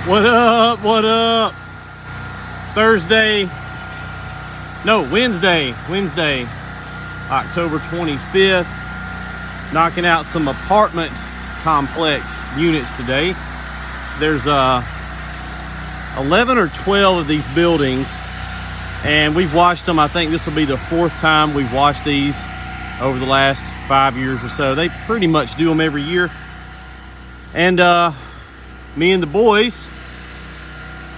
What up? What up? Wednesday, October 25th. Knocking out some apartment complex units today. There's 11 or 12 of these buildings, and we've watched them. I think this will be the 4th time we've watched these over the last 5 years or so. They pretty much do them every year. And me and the boys,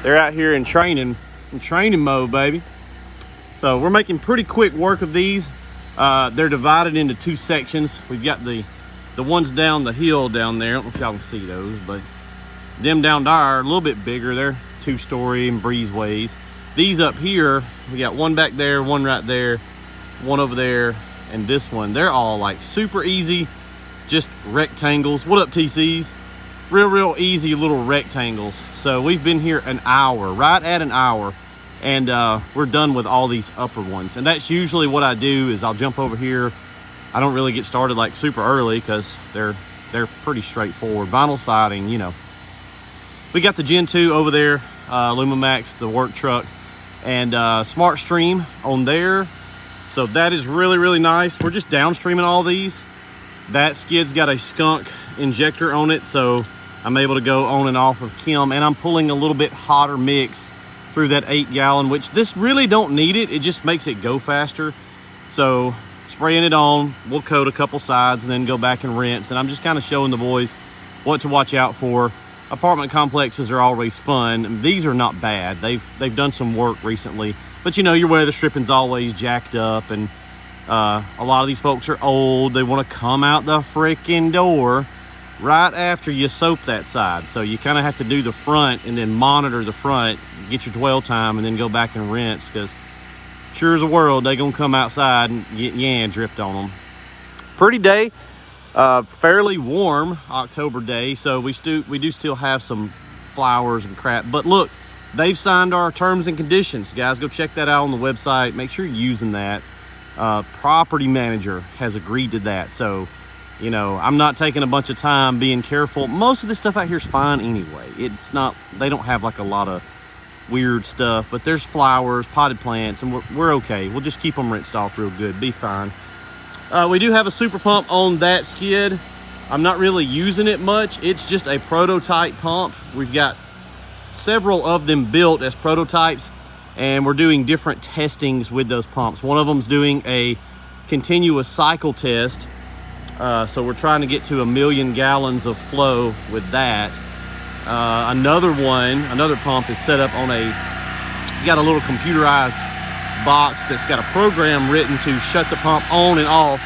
they're out here in training mode, baby. So we're making pretty quick work of these. They're divided into 2 sections. We've got the ones down the hill down there. I don't know if y'all can see those, but them down there are a little bit bigger. They're 2-story and breezeways. These up here, we got one back there, one right there, one over there, and this one. They're all like super easy, just rectangles. What up, TCs? Real easy little rectangles. So we've been here an hour, right at an hour, and we're done with all these upper ones. And that's usually what I do, is I'll jump over here. I don't really get started like super early because they're pretty straightforward. Vinyl siding, you know. We got the Gen 2 over there, Lumimax, the work truck, and Smart Stream on there. So that is really nice. We're just downstreaming all these. That skid's got a skunk injector on it, so I'm able to go on and off of Kim, and I'm pulling a little bit hotter mix through that 8-gallon, which this really don't need it. It just makes it go faster. So spraying it on, we'll coat a couple sides and then go back and rinse. And I'm just kind of showing the boys what to watch out for. Apartment complexes are always fun. These are not bad. They've done some work recently, but you know, your weather stripping's always jacked up, and a lot of these folks are old. They want to come out the freaking door right after you soap that side. So you kind of have to do the front and then monitor the front, get your dwell time, and then go back and rinse, because sure as a world, they're going to come outside and get yan dripped on them. Pretty day, fairly warm October day. So we do still have some flowers and crap. But look, they've signed our terms and conditions. Guys, go check that out on the website. Make sure you're using that. Property manager has agreed to that. So, you know, I'm not taking a bunch of time being careful. Most of this stuff out here is fine anyway. It's not, they don't have like a lot of weird stuff, but there's flowers, potted plants, and we're okay. We'll just keep them rinsed off real good, be fine. We do have a super pump on that skid. I'm not really using it much. It's just a prototype pump. We've got several of them built as prototypes, and we're doing different testings with those pumps. One of them's doing a continuous cycle test. So we're trying to get to 1 million gallons of flow with that. Another pump is set up on you got a little computerized box that's got a program written to shut the pump on and off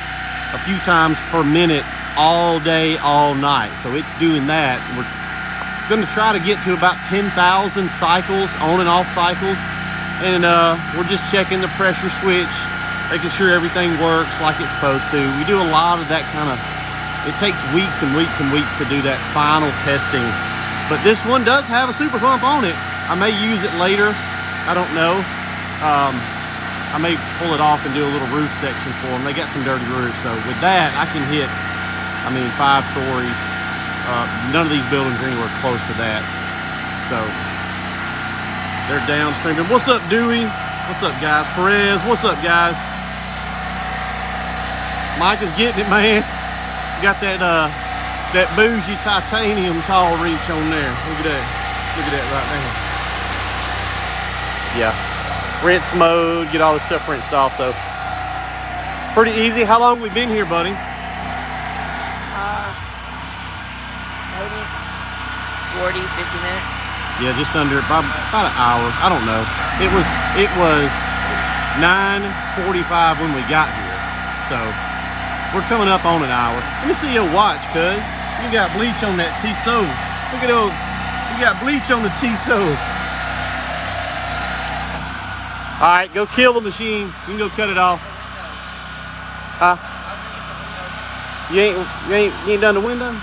a few times per minute, all day, all night. So it's doing that. We're going to try to get to about 10,000 cycles, on and off cycles. And we're just checking the pressure switch, making sure everything works like it's supposed to. We do a lot of that kind of, it takes weeks and weeks and weeks to do that final testing. But this one does have a super pump on it. I may use it later. I don't know. I may pull it off and do a little roof section for them. They got some dirty roofs. So with that, I can hit, 5 stories. None of these buildings are anywhere close to that. So they're downstreaming. What's up, Dewey? What's up, guys? Perez, what's up, guys? Mike is getting it, man. Got that bougie titanium tall reach on there. Look at that. Look at that right there. Yeah. Rinse mode, get all the stuff rinsed off, though. Pretty easy. How long have we been here, buddy? Maybe 40, 50 minutes. Yeah, just under about an hour. I don't know. It was 9:45 when we got here. So we're coming up on an hour. Let me see your watch, cuz. You got bleach on that Tissot. Look at those. You got bleach on the Tissot. All right, go kill the machine. You can go cut it off. Huh? You ain't done the window?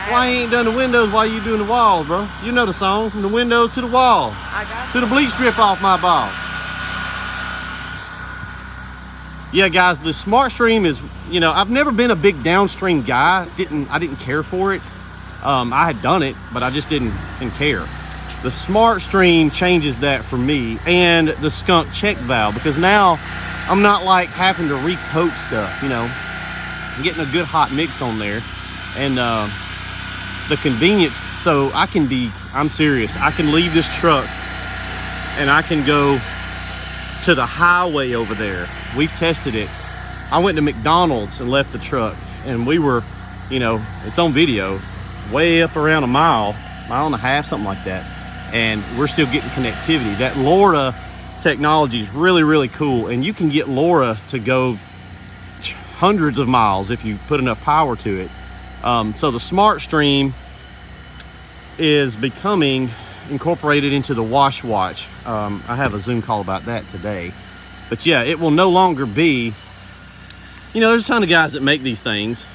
Why you ain't done the windows while you doing the walls, bro? You know the song, from the window to the wall. I got to the bleach drip off my ball. Yeah, guys, the Smart Stream is, you know, I've never been a big downstream guy. I didn't care for it. I had done it, but I just didn't care. The Smart Stream changes that for me, and the skunk check valve, because now I'm not like having to recoat stuff, you know. I'm getting a good hot mix on there, and the convenience. So I'm serious, I can leave this truck and I can go to the highway over there. We've tested it. I went to McDonald's and left the truck, and we were, you know, it's on video, way up around a mile and a half, something like that, and we're still getting connectivity. That LoRa technology is really, really cool, and you can get LoRa to go hundreds of miles if you put enough power to it. So the Smart Stream is becoming incorporated into the Washat. I have a Zoom call about that today, but yeah, it will no longer be, you know, there's a ton of guys that make these things,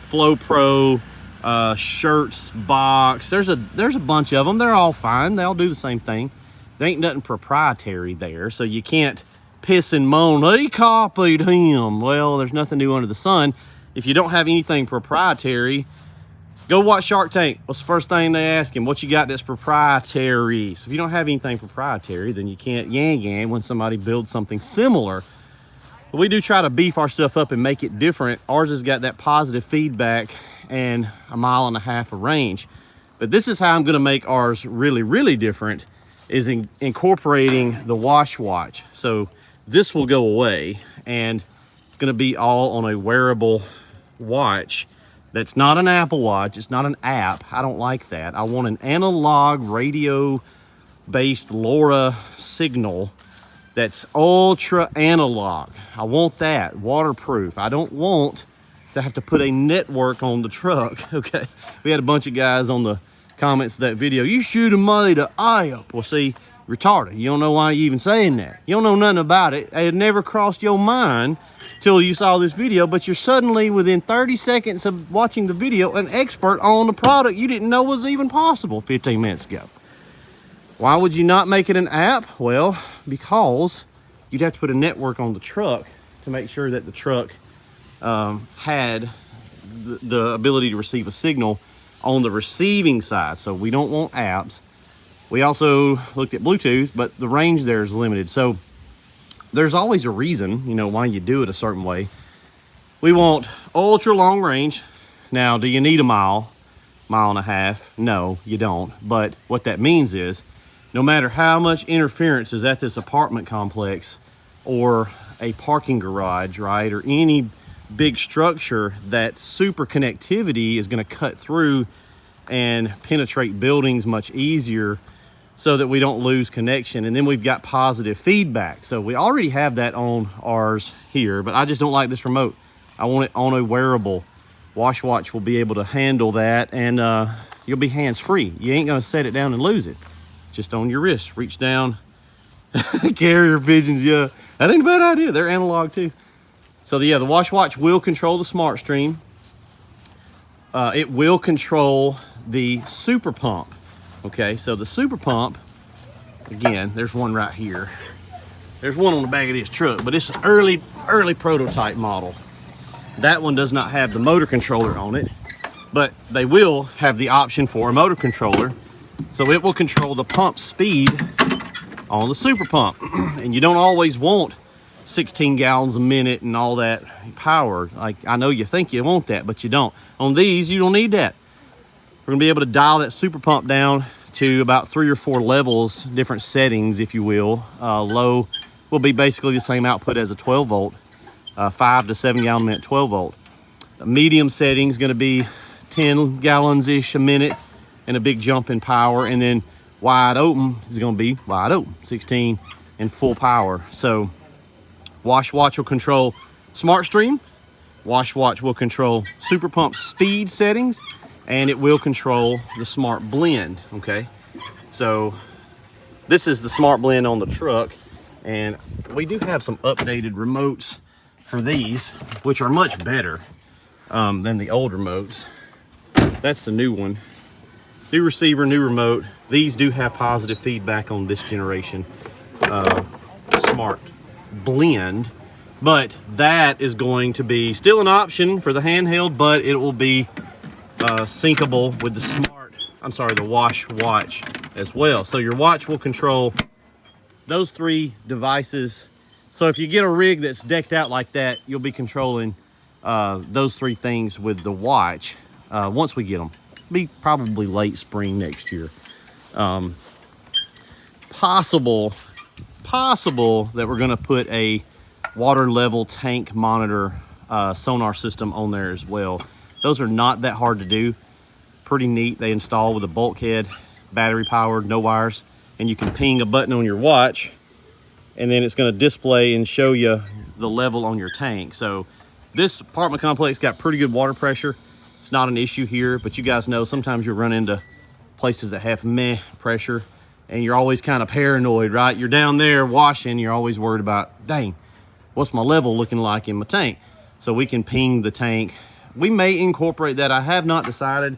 Flow Pro, Shirts Box, there's a bunch of them. They're all fine, they all do the same thing. There ain't nothing proprietary there, so you can't piss and moan, he copied him. Well, there's nothing new under the sun. If you don't have anything proprietary, go watch Shark Tank. What's the first thing they ask him? What you got that's proprietary? So if you don't have anything proprietary, then you can't yang when somebody builds something similar. But we do try to beef our stuff up and make it different. Ours has got that positive feedback and 1.5 miles of range. But this is how I'm gonna make ours really, really different, is incorporating the Washat. So this will go away, and it's gonna be all on a wearable watch. That's not an Apple Watch, it's not an app. I don't like that. I want an analog radio-based LoRa signal that's ultra analog. I want that, waterproof. I don't want to have to put a network on the truck, okay? We had a bunch of guys on the comments of that video, you should have made an app. Well, see, retarded. You don't know why you even saying that. You don't know nothing about it. It had never crossed your mind till you saw this video, but you're suddenly, within 30 seconds of watching the video, an expert on the product you didn't know was even possible 15 minutes ago. Why would you not make it an app? Well, because you'd have to put a network on the truck to make sure that the truck had the ability to receive a signal on the receiving side. So we don't want apps. We also looked at Bluetooth, but the range there is limited. So there's always a reason, you know, why you do it a certain way. We want ultra long range. Now, do you need 1 mile, 1.5 miles? No, you don't. But what that means is, no matter how much interference is at this apartment complex or a parking garage, right, or any big structure, that super connectivity is going to cut through and penetrate buildings much easier, so that we don't lose connection. And then we've got positive feedback. So we already have that on ours here, but I just don't like this remote. I want it on a wearable. Washat will be able to handle that, and you'll be hands-free. You ain't gonna set it down and lose it. Just on your wrist, reach down. Carrier pigeons, yeah. That ain't a bad idea, they're analog too. So yeah, the Washat will control the Smart Stream. It will control the super pump. Okay, so the super pump, again, there's one right here. There's one on the back of this truck, but it's an early prototype model. That one does not have the motor controller on it, but they will have the option for a motor controller. So it will control the pump speed on the super pump. And you don't always want 16 gallons a minute and all that power. Like, I know you think you want that, but you don't. On these, you don't need that. We're gonna be able to dial that super pump down to about 3 or 4 levels, different settings, if you will. Low will be basically the same output as a 12 volt, 5 to 7 gallon a minute 12 volt. The medium setting is gonna be 10 gallons-ish a minute and a big jump in power. And then wide open is gonna be wide open, 16 and full power. So Washat will control Smart Stream. Washat will control super pump speed settings, and it will control the Smart Blend, okay? So this is the Smart Blend on the truck, and we do have some updated remotes for these, which are much better than the old remotes. That's the new one. New receiver, new remote. These do have positive feedback on this generation Smart Blend, but that is going to be still an option for the handheld, but it will be syncable with the Washat as well. So your watch will control those 3 devices. So if you get a rig that's decked out like that, you'll be controlling those 3 things with the watch once we get them. Be probably late spring next year. Possible that we're gonna put a water level tank monitor sonar system on there as well. Those are not that hard to do. Pretty neat. They install with a bulkhead, battery powered, no wires, and you can ping a button on your watch and then it's going to display and show you the level on your tank. So this apartment complex got pretty good water pressure. It's not an issue here, but you guys know sometimes you run into places that have meh pressure and you're always kind of paranoid, right? You're down there washing, you're always worried about, dang, what's my level looking like in my tank? So we can ping the tank. We may incorporate that. I have not decided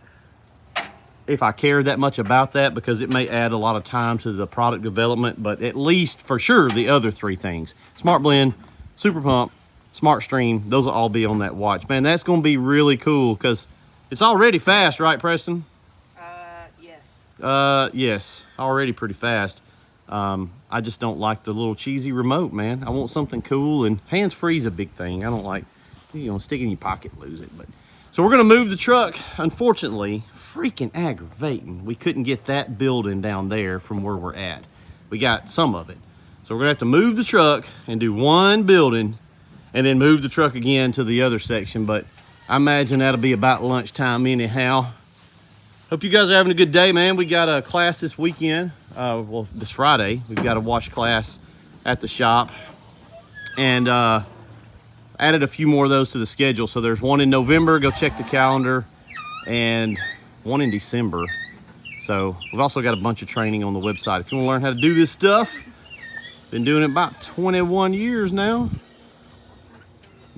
if I care that much about that because it may add a lot of time to the product development, but at least for sure the other 3 things, Smart Blend, Super Pump, Smart Stream, those will all be on that watch. Man, that's going to be really cool because it's already fast, right, Preston? Yes. Yes, already pretty fast. I just don't like the little cheesy remote, man. I want something cool, and hands-free is a big thing. I don't like, stick it in your pocket, lose it. But so we're gonna move the truck. Unfortunately, freaking aggravating. We couldn't get that building down there from where we're at. We got some of it. So we're gonna have to move the truck and do one building and then move the truck again to the other section. But I imagine that'll be about lunchtime anyhow. Hope you guys are having a good day, man. We got a class this weekend. Well, this Friday, we've got a wash class at the shop. And added a few more of those to the schedule. So there's one in November, go check the calendar, and one in December. So we've also got a bunch of training on the website. If you want to learn how to do this stuff, been doing it about 21 years now.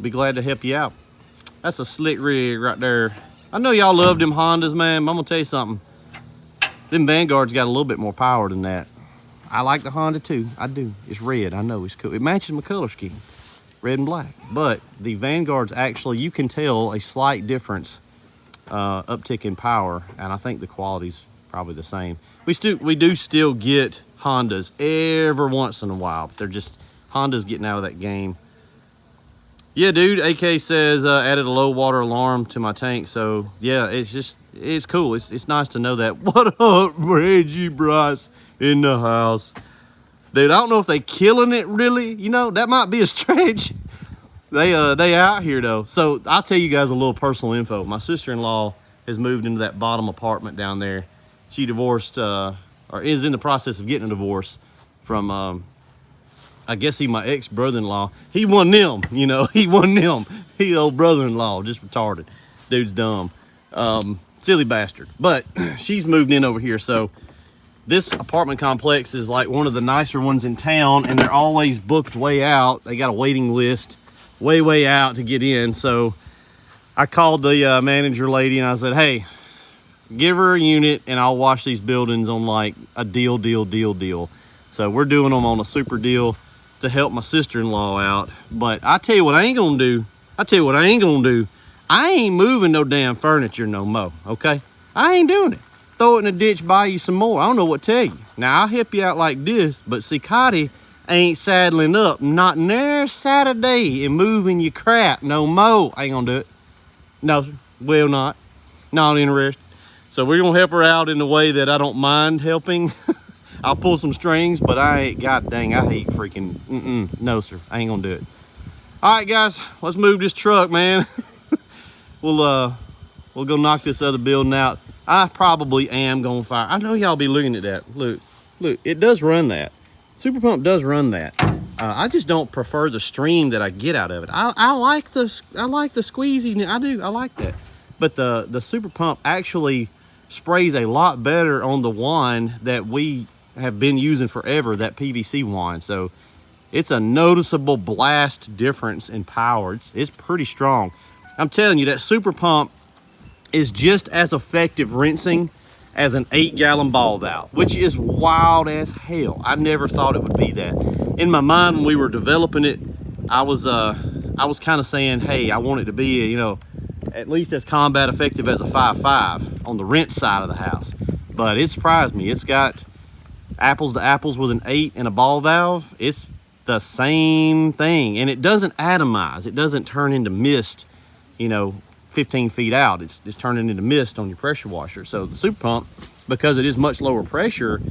Be glad to help you out. That's a slick rig right there. I know y'all love them Hondas, man. I'm gonna tell you something. Them Vanguard's got a little bit more power than that. I like the Honda too, I do. It's red, I know, it's cool. It matches my color scheme, red and black. But the Vanguard's actually, you can tell a slight difference, uptick in power, and I think the quality's probably the same. We do still get Hondas every once in a while, but they're just, Honda's getting out of that game. Yeah, dude, AK says added a low water alarm to my tank. So yeah, it's cool. It's nice to know that. What up, Reggie Bryce in the house? Dude, I don't know if they killing it really. That might be a stretch. They out here though. So I'll tell you guys a little personal info. My sister-in-law has moved into that bottom apartment down there. She divorced, or is in the process of getting a divorce from, I guess my ex-brother-in-law. He won them, he won them. He old brother-in-law, just retarded. Dude's dumb. Silly bastard. But she's moved in over here. So this apartment complex is like one of the nicer ones in town, and they're always booked way out. They got a waiting list way out to get in. So I called the manager lady and I said, hey, give her a unit and I'll wash these buildings on like a deal. So we're doing them on a super deal to help my sister-in-law out. But I tell you what I ain't gonna do. I ain't moving no damn furniture no more, okay? I ain't doing it. Throw it in a ditch, buy you some more. I don't know what to tell you. Now, I'll help you out like this, but see, Cotty ain't saddling up, not near Saturday, and moving your crap no more. I ain't gonna do it. No, will not. Not interested. So we're gonna help her out in the way that I don't mind helping. I'll pull some strings, but god dang, I hate freaking, no sir, I ain't gonna do it. All right, guys, let's move this truck, man. We'll go knock this other building out. I probably am gonna fire. I know y'all be looking at that. Look, it does run that. Super Pump does run that. I just don't prefer the stream that I get out of it. I like the squeezy, I do, I like that. But the Super Pump actually sprays a lot better on the wand that we have been using forever, that PVC wand. So it's a noticeable blast difference in power. It's pretty strong. I'm telling you, that Super Pump is just as effective rinsing as an 8-gallon ball valve, which is wild as hell. I never thought it would be that. In my mind, when we were developing it, I was kind of saying, hey, I want it to be, at least as combat effective as a 5.5 on the rinse side of the house. But it surprised me. It's got apples to apples with an 8 and a ball valve, it's the same thing. And it doesn't atomize. It doesn't turn into mist, you know, 15 feet out. It's turning into mist on your pressure washer. So the super pump, because it is much lower pressure,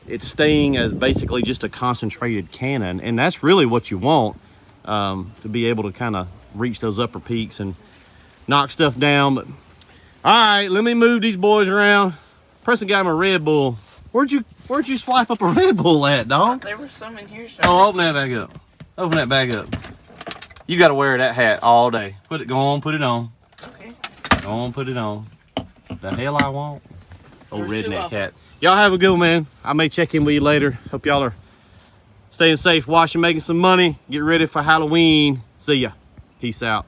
it's staying as basically just a concentrated cannon. And that's really what you want, to be able to kind of reach those upper peaks and knock stuff down. But all right, let me move these boys around. Preston got him a Red Bull. Where'd you swipe up a Red Bull at, dog? There was some in here. Oh, open that back up. Open that back up. You got to wear that hat all day. Go on, put it on. Okay. Go on, put it on. The hell I want. Old There's redneck cat. Y'all have a good one, man. I may check in with you later. Hope y'all are staying safe, washing, making some money. Get ready for Halloween. See ya. Peace out.